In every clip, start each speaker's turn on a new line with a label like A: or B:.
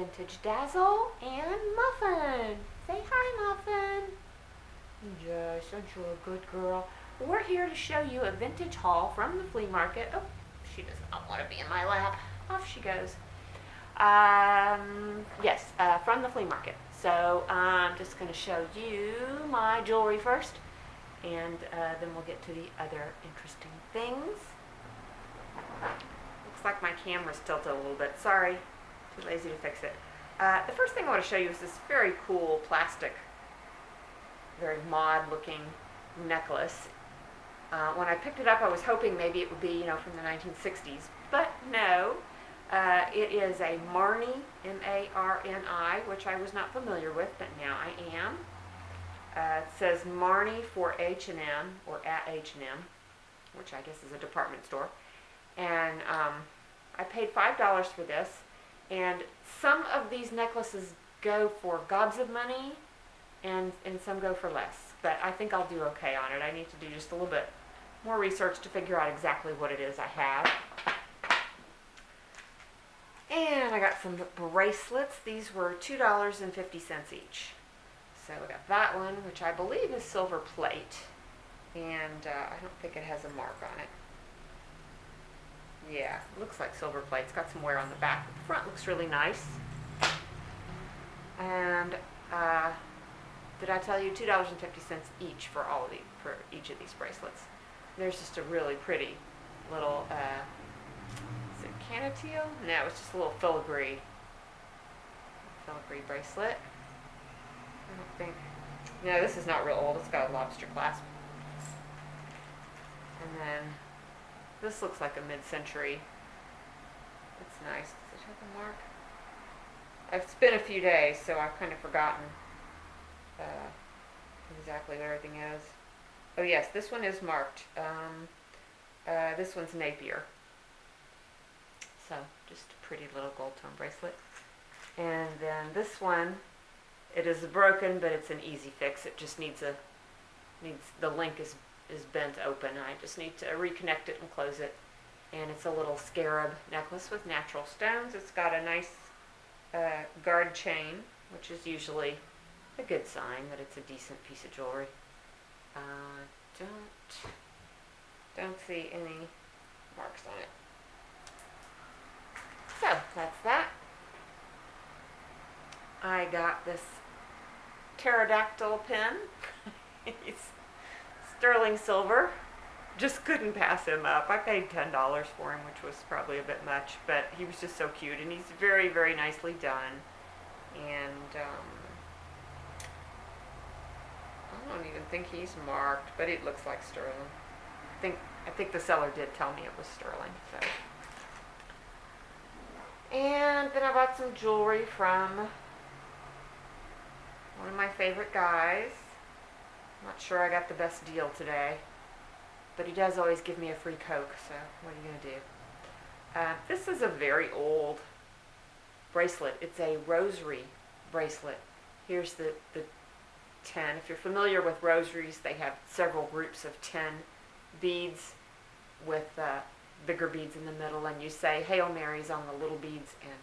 A: Vintage Dazzle and Muffin. Say hi, Muffin. Yes, aren't you a good girl? We're here to show you a vintage haul from the flea market. Oh, she does not want to be in my lap. Off she goes. Yes, from the flea market. So I'm just going to show you my jewelry first, and then we'll get to the other interesting things. Looks like my camera's tilted a little bit. Sorry, too lazy to fix it. The first thing I want to show you is this very cool plastic, very mod-looking necklace. When I picked it up, I was hoping maybe it would be, from the 1960s, but no. It is a Marni, M-A-R-N-I, which I was not familiar with, but now I am. It says Marni for H&M, or at H&M, which I guess is a department store. And I paid $5 for this, and some of these necklaces go for gobs of money, and some go for less. But I think I'll do okay on it. I need to do just a little bit more research to figure out exactly what it is I have. And I got some bracelets. These were $2.50 each. So I got that one, which I believe is silver plate. And I don't think it has a mark on it. Yeah, it looks like silver plate. It's got some wear on the back. But the front looks really nice. And did I tell you $2.50 each for each of these bracelets? There's just a really pretty little, is it canateel? No, it's just a little filigree bracelet. I don't think, no, this is not real old. It's got a lobster clasp. And then this looks like a mid-century. It's nice. Does it have a mark? It's been a few days, so I've kind of forgotten exactly what everything is. Oh yes, this one is marked. This one's Napier. So just a pretty little gold tone bracelet. And then this one, it is broken, but it's an easy fix. It just needs the link is bent open. I just need to reconnect it and close it. And it's a little scarab necklace with natural stones. It's got a nice guard chain, which is usually a good sign that it's a decent piece of jewelry. Don't see any marks on it. So that's that. I got this pterodactyl pin. It's sterling silver. Just couldn't pass him up. I paid $10 for him, which was probably a bit much, but he was just so cute, and he's very, very nicely done. And I don't even think he's marked, but it looks like sterling. I think the seller did tell me it was sterling. So. And then I bought some jewelry from one of my favorite guys. I'm not sure I got the best deal today, but he does always give me a free Coke, so what are you going to do? This is a very old bracelet. It's a rosary bracelet. Here's the 10. If you're familiar with rosaries, they have several groups of 10 beads with bigger beads in the middle, and you say Hail Marys on the little beads and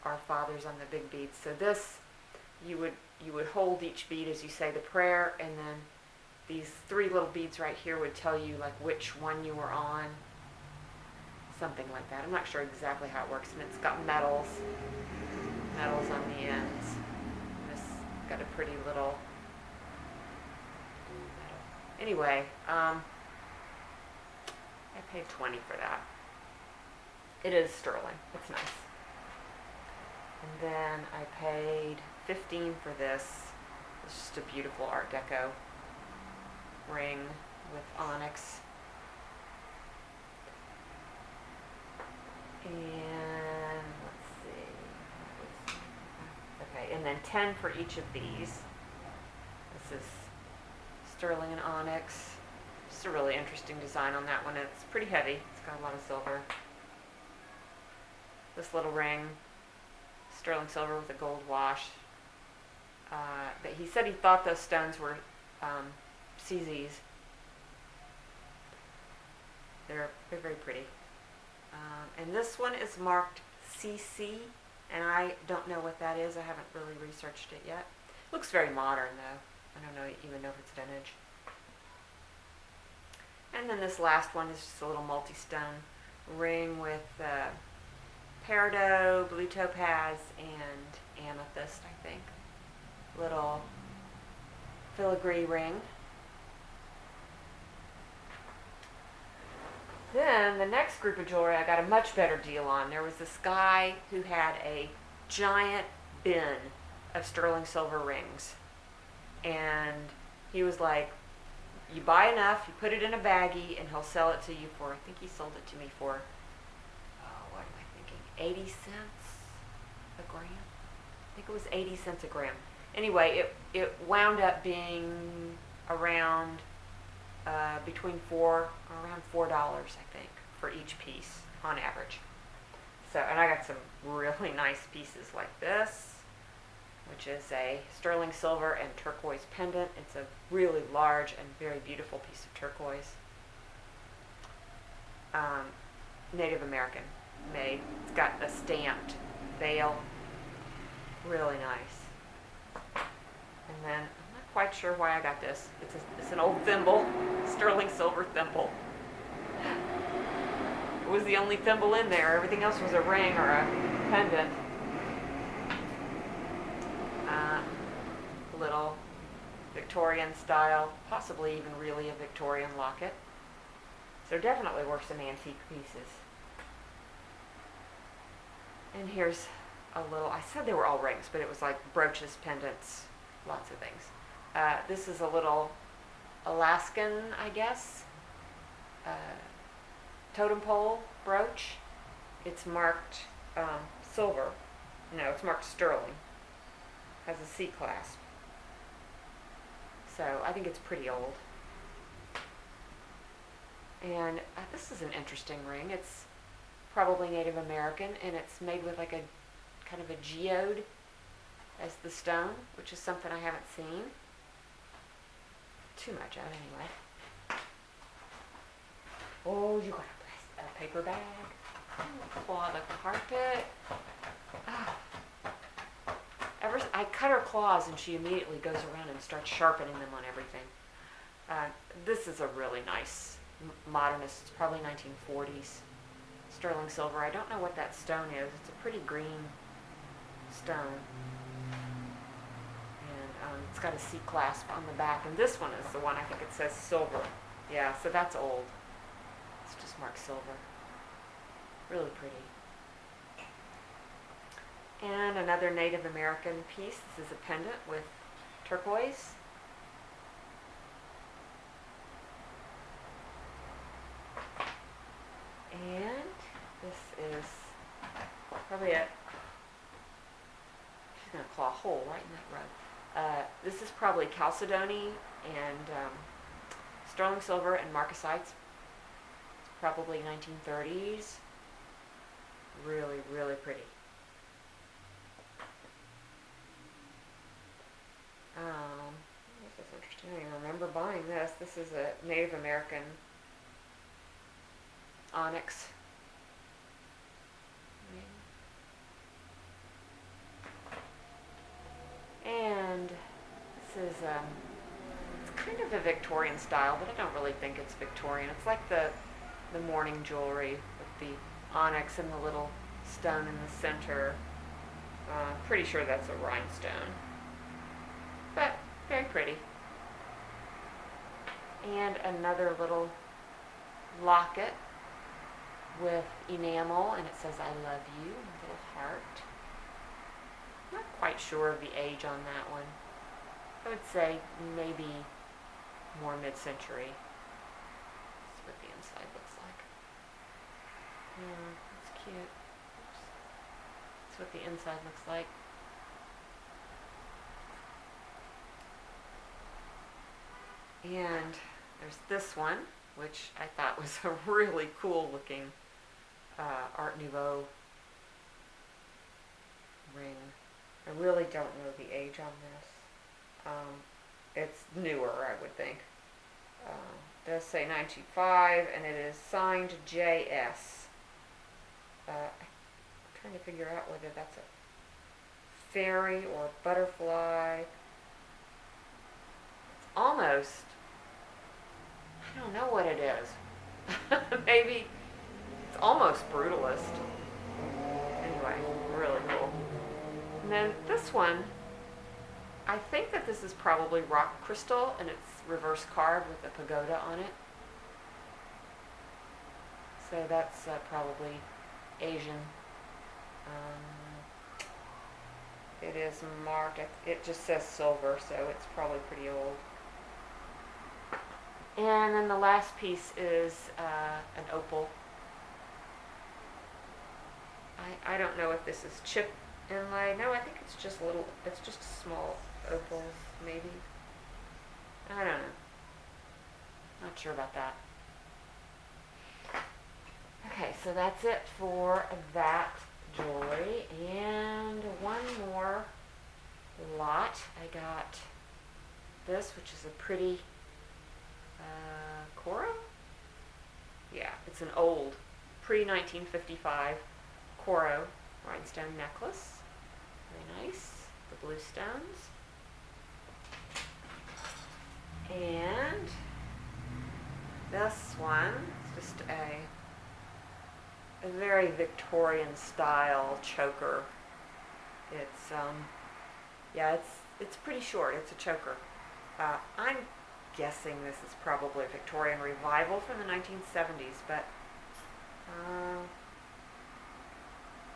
A: Our Fathers on the big beads. So this, you would hold each bead as you say the prayer, and then these 3 little beads right here would tell you like which one you were on, something like that. I'm not sure exactly how it works, and it's got metals on the ends. This got a pretty little metal. Anyway, I paid $20 for that. It is sterling. It's nice. And then I paid $15 for this. It's just a beautiful Art Deco ring with onyx. And let's see. Okay, and then 10 for each of these. This is sterling and onyx. Just a really interesting design on that one. It's pretty heavy. It's got a lot of silver. This little ring, sterling silver with a gold wash. But he said he thought those stones were CZs. They're very pretty. And this one is marked CC, And I don't know what that is. I haven't really researched it yet. Looks very modern though. I don't know even know if it's vintage. And then this last one is just a little multi-stone ring with peridot, blue topaz, and amethyst, I think. Little filigree ring. Then the next group of jewelry I got a much better deal on. There was this guy who had a giant bin of sterling silver rings. And he was like, you buy enough, you put it in a baggie, and he'll sell it to you for, I think he sold it to me for, oh, what am I thinking, 80 cents a gram? I think it was 80 cents a gram. Anyway, it wound up being around between around $4, I think, for each piece on average. So, and I got some really nice pieces like this, which is a sterling silver and turquoise pendant. It's a really large and very beautiful piece of turquoise. Native American made. It's got a stamped veil. Really nice. And then, I'm not quite sure why I got this. It's an old thimble, sterling silver thimble. It was the only thimble in there. Everything else was a ring or a pendant. Little Victorian style, possibly even really a Victorian locket. So there definitely were some antique pieces. And here's a little, I said they were all rings, but it was like brooches, pendants, lots of things. This is a little Alaskan, I guess, totem pole brooch. It's marked silver. No, it's marked sterling. Has a C clasp. So I think it's pretty old. And this is an interesting ring. It's probably Native American, and it's made with like a kind of a geode as the stone, which is something I haven't seen too much of anyway. Oh, you got a paper bag. Claw the carpet. Oh. I cut her claws and she immediately goes around and starts sharpening them on everything. This is a really nice modernist. It's probably 1940s sterling silver. I don't know what that stone is. It's a pretty green stone. And it's got a C clasp on the back. And this one is the one, I think it says silver. Yeah, so that's old. It's just marked silver. Really pretty. And another Native American piece. This is a pendant with turquoise. And this is probably she's going to claw a hole right in that rug. This is probably chalcedony and sterling silver and marcasite. It's probably 1930s. Really, really pretty. This is interesting. I remember buying this. This is a Native American onyx ring. And this is it's kind of a Victorian style, but I don't really think it's Victorian. It's like the morning jewelry with the onyx and the little stone in the center. Pretty sure that's a rhinestone. But very pretty. And another little locket with enamel, and it says I love you, a little heart. Not quite sure of the age on that one. I would say maybe more mid-century. That's what the inside looks like. Yeah, that's cute. Oops. That's what the inside looks like. And there's this one, which I thought was a really cool looking Art Nouveau ring. I really don't know the age on this. It's newer, I would think. It does say 925, and it is signed JS. I'm trying to figure out whether that's fairy or butterfly. It's almost, I don't know what it is. Maybe it's almost brutalist. Anyway, really cool. And then this one, I think that this is probably rock crystal, and it's reverse carved with a pagoda on it. So that's probably Asian. It is marked, it just says silver, so it's probably pretty old. And then the last piece is an opal. I don't know if this is chip inlay. No, I think it's just small opals, maybe. I don't know. Not sure about that. Okay, so that's it for that jewelry. And one more lot. I got this, which is a pretty coral? Yeah, it's an old pre-1955 coral rhinestone necklace. Very nice. The blue stones. And this one is just a very Victorian style choker. It's it's pretty short. It's a choker. I'm guessing this is probably a Victorian revival from the 1970s, but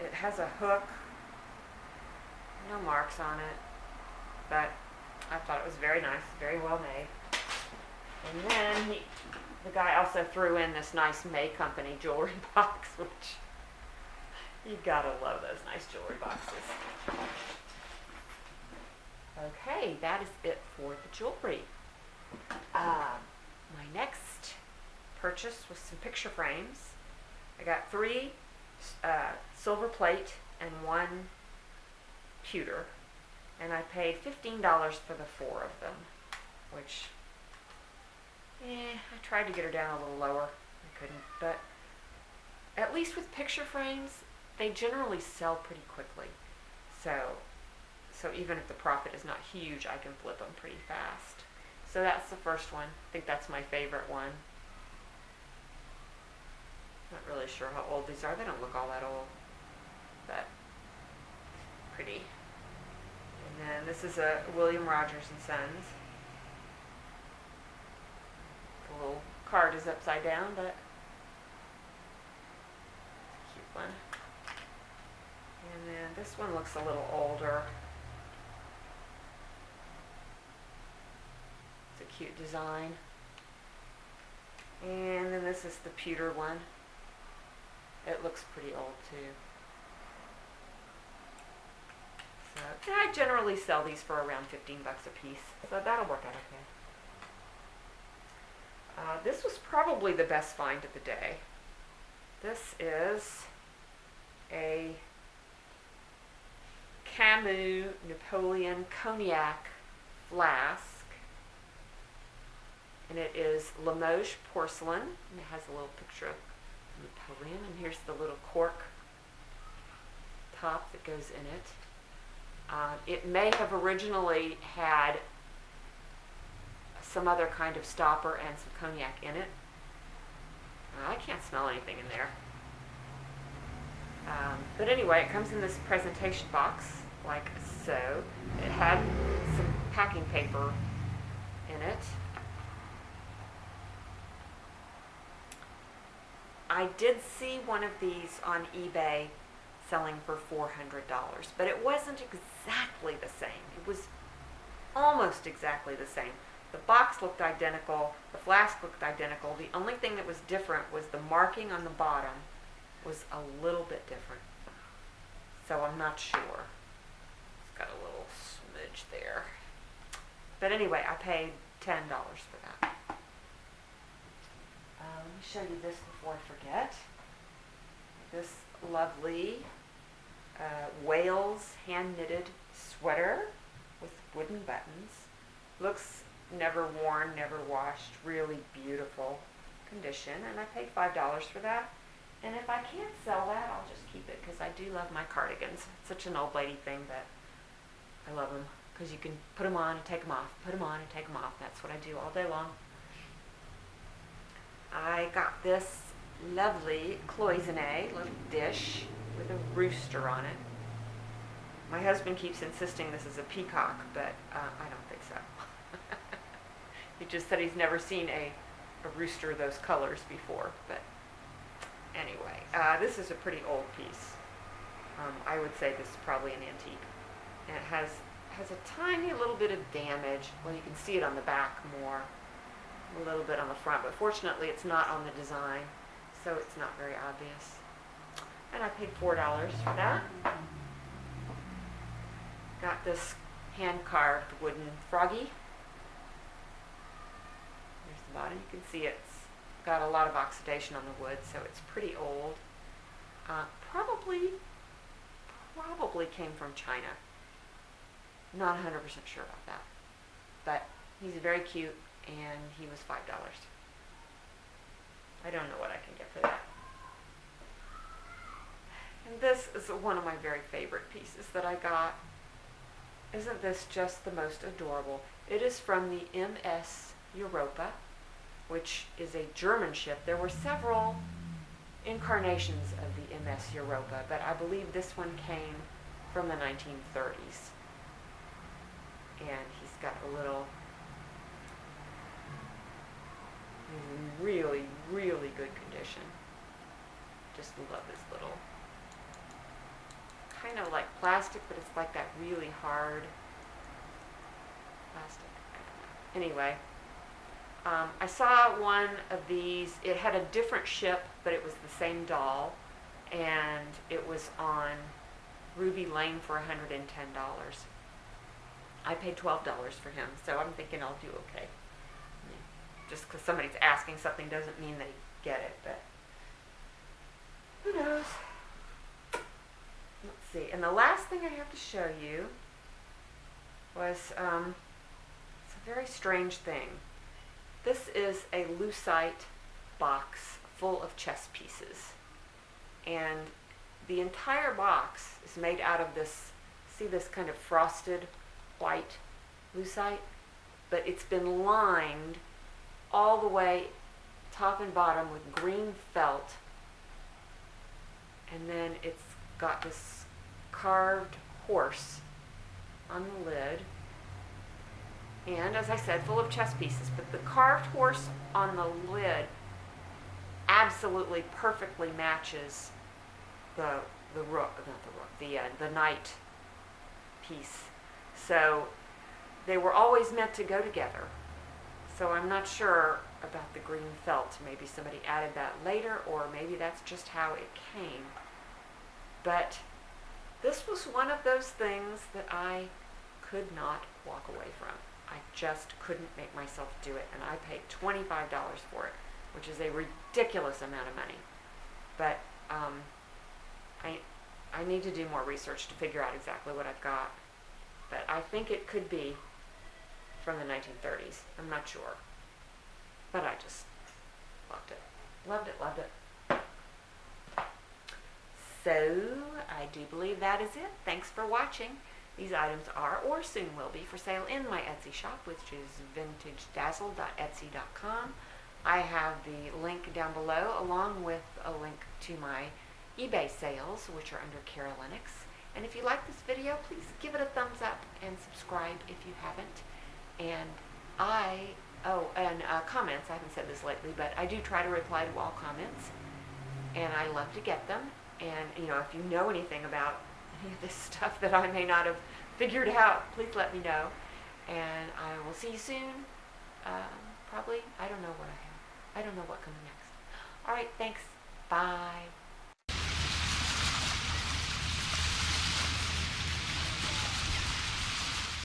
A: it has a hook, no marks on it, but I thought it was very nice, very well made. And then the guy also threw in this nice May Company jewelry box, which you gotta love those nice jewelry boxes. Okay, that is it for the jewelry. My next purchase was some picture frames. I got 3 silver plate and 1 pewter, and I paid $15 for the 4 of them, which I tried to get her down a little lower. I couldn't, but at least with picture frames, they generally sell pretty quickly. So even if the profit is not huge, I can flip them pretty fast. So that's the first one. I think that's my favorite one. Not really sure how old these are. They don't look all that old, but pretty. And then this is a William Rogers and Sons. The little card is upside down, but it's a cute one. And then this one looks a little older. It's a cute design. And then this is the pewter one. It looks pretty old too. So I generally sell these for around 15 bucks a piece, so that'll work out okay. This was probably the best find of the day. This is a Camus Napoleon Cognac flask, and it is Limoges porcelain, and it has a little picture of Napoleon, and here's the little cork top that goes in it. It may have originally had some other kind of stopper and some cognac in it. I can't smell anything in there. But anyway, it comes in this presentation box, like so. It had some packing paper in it. I did see one of these on eBay selling for $400, but it wasn't exactly the same. It was almost exactly the same. The box looked identical, the flask looked identical. The only thing that was different was the marking on the bottom was a little bit different. So I'm not sure. It's got a little smidge there. But anyway, I paid $10 for that. Let me show you this before I forget. This lovely Wales hand-knitted sweater with wooden buttons. Looks never worn, never washed, really beautiful condition, and I paid $5 for that. And if I can't sell that, I'll just keep it because I do love my cardigans. It's such an old lady thing that I love them because you can put them on and take them off, put them on and take them off. That's what I do all day long. I got this lovely cloisonne little dish with a rooster on it. My husband keeps insisting this is a peacock, but I don't think so. He just said he's never seen a rooster those colors before. But anyway, this is a pretty old piece. I would say this is probably an antique. And it has a tiny little bit of damage. Well, you can see it on the back more, a little bit on the front, but fortunately it's not on the design, so it's not very obvious. And I paid $4 for that. Got this hand-carved wooden froggy. There's the bottom. You can see it's got a lot of oxidation on the wood, so it's pretty old. Probably came from China. Not 100% sure about that. But he's very cute, and he was $5. I don't know what I can get for that. And this is one of my very favorite pieces that I got. Isn't this just the most adorable? It is from the MS Europa, which is a German ship. There were several incarnations of the MS Europa, but I believe this one came from the 1930s. And he's got a little, really, really good condition. Just love this little, kind of like plastic, but it's like that really hard plastic. I don't know. Anyway, I saw one of these. It had a different ship, but it was the same doll, and it was on Ruby Lane for $110. I paid $12 for him, so I'm thinking I'll do okay. I mean, just because somebody's asking something doesn't mean they get it, but who knows? Let's see. And the last thing I have to show you was it's a very strange thing. This is a lucite box full of chess pieces, and the entire box is made out of this, see this kind of frosted white lucite, but it's been lined all the way top and bottom with green felt, and then it's got this carved horse on the lid, and as I said, full of chess pieces, but the carved horse on the lid absolutely perfectly matches the knight piece. So they were always meant to go together. So I'm not sure about the green felt. Maybe somebody added that later, or maybe that's just how it came. But this was one of those things that I could not walk away from. I just couldn't make myself do it, and I paid $25 for it, which is a ridiculous amount of money. But I need to do more research to figure out exactly what I've got. But I think it could be from the 1930s. I'm not sure. But I just loved it. Loved it, loved it. So, I do believe that is it. Thanks for watching. These items are, or soon will be, for sale in my Etsy shop, which is vintagedazz.etsy.com. I have the link down below, along with a link to my eBay sales, which are under Cara Lennox. And if you like this video, please give it a thumbs up and subscribe if you haven't. And comments, I haven't said this lately, but I do try to reply to all comments, and I love to get them. And, you know, if you know anything about any of this stuff that I may not have figured out, please let me know. And I will see you soon. Probably, I don't know what I have. I don't know what comes next. All right, thanks. Bye.